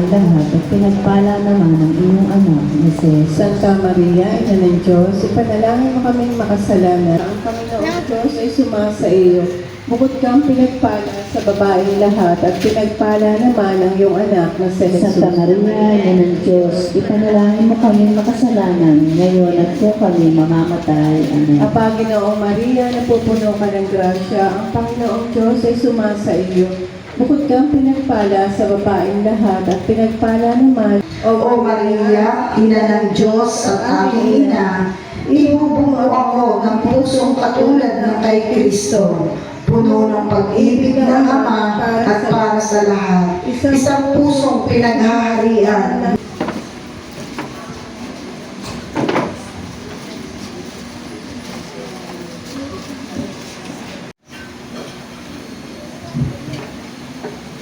Lahat at pinagpala naman ng iyong anak, Jesus. Santa Maria, Ina ng Diyos, ipanalangin mo kaming makasalanan. Ang Panginoong Diyos ay sumasa iyo. Bukod kang pinagpala sa babaeng lahat at pinagpala naman ang iyong anak na si Jesus. Santa Maria, Ina ng Diyos, ipanalangin mo kaming makasalanan, ngayon at kung kami mamamatay. Amen. Apa, Ginoong Maria, napupuno ka ng grasya, ang Panginoong Diyos ay sumasa iyo. Bukod kang pinagpala sa babaeng lahat at pinagpala naman. O Maria, Ina ng Diyos at aking ina, ibubuo ako ng pusong katulad ng kay Kristo, puno ng pag-ibig ng Ama at para sa lahat, isang pusong pinaghaharian.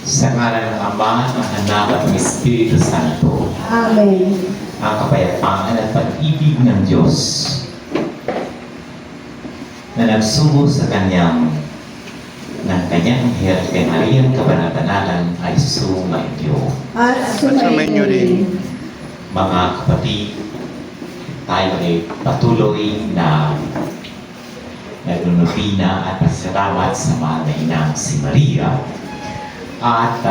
Sa ngalan ng Ama, ng Anak at ng Espiritu Santo. Amen. Ang kapayapaan at pag-ibig ng Diyos na nagsugo sa kanyang anghel kay Mariang Kabanat-banalan ay sumainyo. At sumainyo rin. Mga kapatid, tayo ay patuloy na nagnunubina at pasalamat sa mahal na inang si Maria at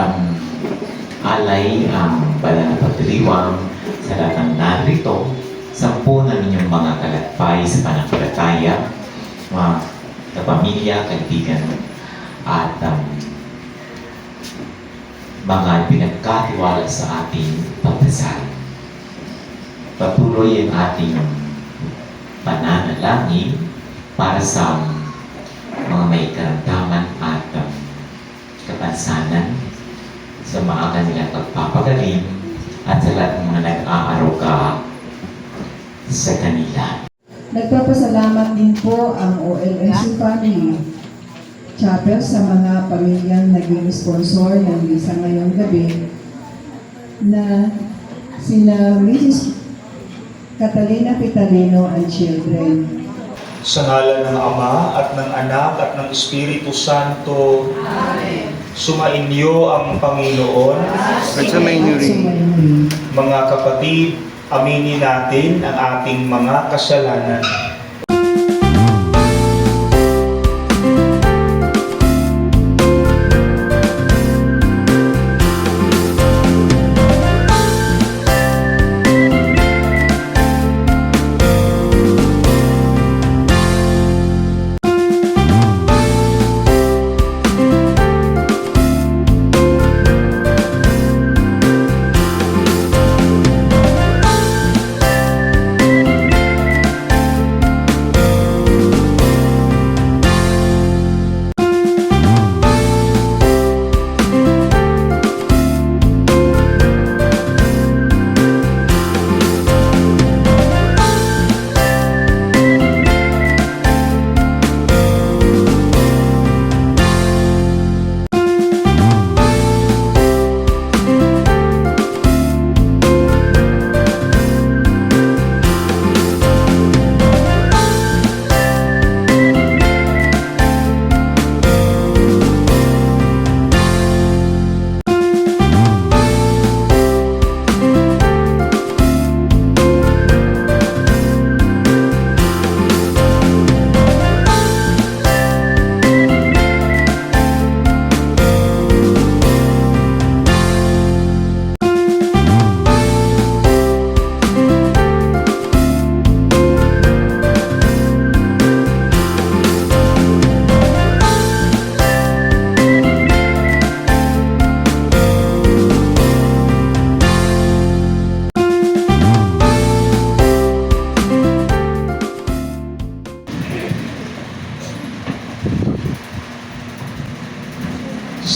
alay ang banal na pagdiriwang sa lahat ng narito, sampunan ninyong mga kalakpay sa pananampalataya, mga kapamilya, kaibigan, at mga pinagkatiwala sa ating pagdasal. Patuloy ang ating pananalangin para sa mga may karamdaman at kapansanan sa mga kanilang pagpapagaling at sa lahat ng mga nag-aaruga sa kanila. Nagpapasalamat din po ang OLMC Family Chapel sa mga pamilyang naging sponsor ng misa ngayong gabi na sina Mrs. Catalina Pitalino and children. Sa ngalan ng Ama at ng Anak at ng Espiritu Santo. Amen. Sumainyo ang Panginoon. At sumainyo rin. Mga kapatid, aminin natin ang ating mga kasalanan.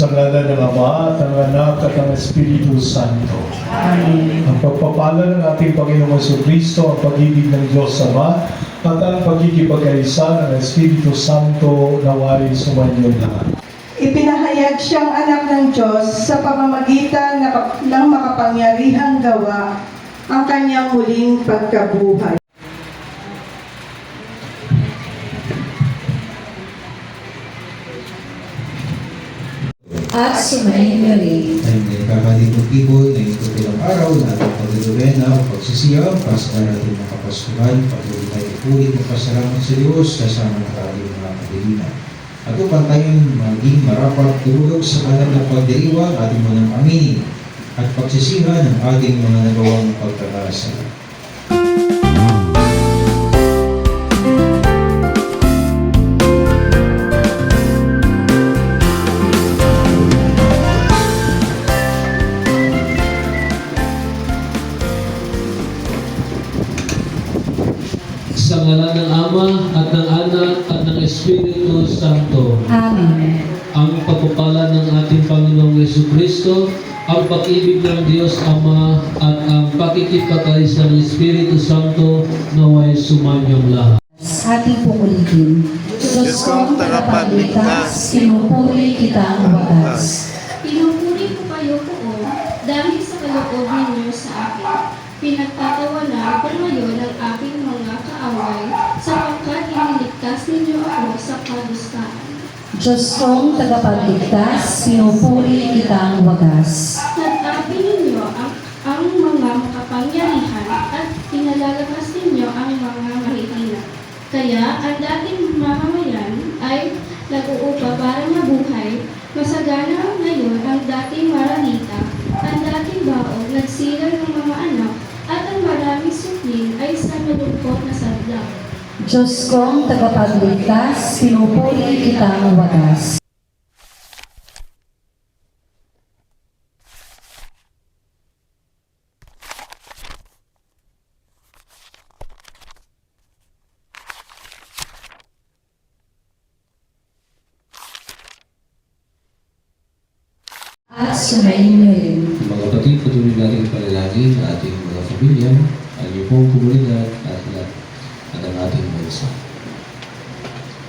Sa ngalan ng Ama at ng Anak at ng Espiritu Santo. Amen. Ang pagpapala ng ating Panginoong Jesucristo, ang pag-ibig ng Diyos Ama, at ang pagkikipagkaisa ng Espiritu Santo naway sumainyo lahat. Ipinahayag siyang anak ng Diyos sa pamamagitan ng makapangyarihang gawa ang kanyang muling pagkabuhay. At sumayin niyo rin. Ay may kakalibot-ibot na ito bilang araw na ating pagdudurena o pagsisiyam, Paska natin ng Kapaskuhan, patuloy tayo ulit magpasalamat sa Diyos kasama ng ating mga kabilinan. At upang tayong maging marapat tulog sa kanal ng pagdiriwang, ating munang aminin at pagsisihan ng ating mga nagawang pagkakasala. Sa ngalan ng Ama at ng Anak at ng Espiritu Santo. Amen. Ang pagpapala ng ating Panginoong Jesucristo, ang pag-ibig ng Diyos Ama at ang pakikipagkaisa ng Espiritu Santo naway sumanyang lahat. Ating pukulitin. Diyos kong tagapagligtas, pinupuri kita ang wagas. Pinupuri ko kayo poon dahil sa kaloob ninyo sa akin. Pinagtatawanan ko ngayon ang aking mga kaaway sapagkat iniligtas ninyo ako sa kadustahan. Diyos kong tagapagligtas, pinupuri kita ang wagas. Nag-api ninyo ang mga makapangyarihan at pinalalakas ninyo ang mga mahihina. Kaya ang dating mamamayan ay nag-uupa para mabuhay. Masagana ngayon ang dating maralita, ang dating baog nagsilang ng mga anak, at ang maraming suklin ay sa malungkot na sadya. Diyos kong tagapagligtas, pinupuri kita ang wagas. At sumayin niyo rin. Mga kapatid, patuloy natin panalangin ang ating mga pamilya, ang iyong pong komunidad at ang ating bansa.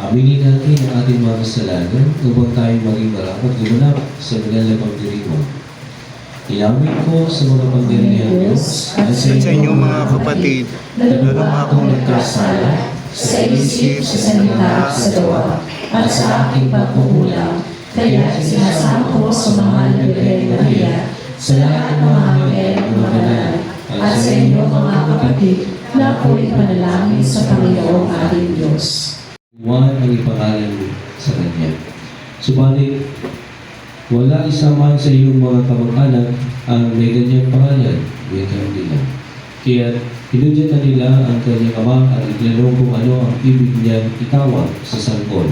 Aminin natin ang ating mga kasalanan upang tayo maging marapat gumanap sa banal na pagdiriwang. Ilamin ko sa mga pangyarihan Diyos at sa inyong mga kapatid na lulong akong nagkasala sa isip, sa salita, sa gawa, at sa aking pagkukulang. Kaya sinasama ko sa mga Birhen Maria, sa lahat ng mga anghel at mga banal, at sa inyo mga kapatid, na ako'y panalangin sa Panginoong ating Diyos. Juan ang ipangalan sa Kanya. Subalit, wala isa man sa iyong mga kamag-anak ang may ganyang pangalan, may nila. Kaya pinudyan na nila ang kanyang ama at itinanong kung ano ang ibig niyang itawag sa sanggol.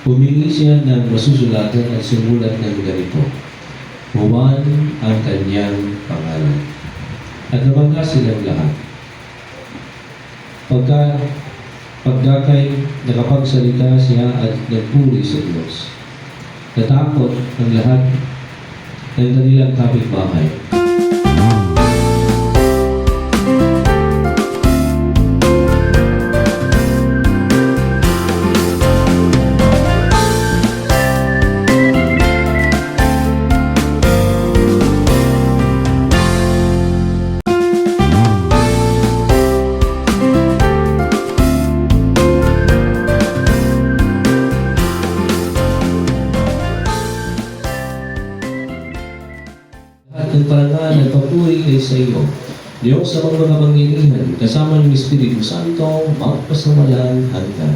Humingi siya ng masusulatan at sumulat ng ganito. Juan ang kanyang pangalan. At namangha silang lahat. Pagkakay nakapagsalita siya at nagpuri sa Diyos. Natakot ang lahat ng kanilang kapitbahay. At ang parangal at papuri ay sa iyo. Diyos sa mga kapangyarihan, kasama ng Espiritu Santo, magpasamalan hanggan.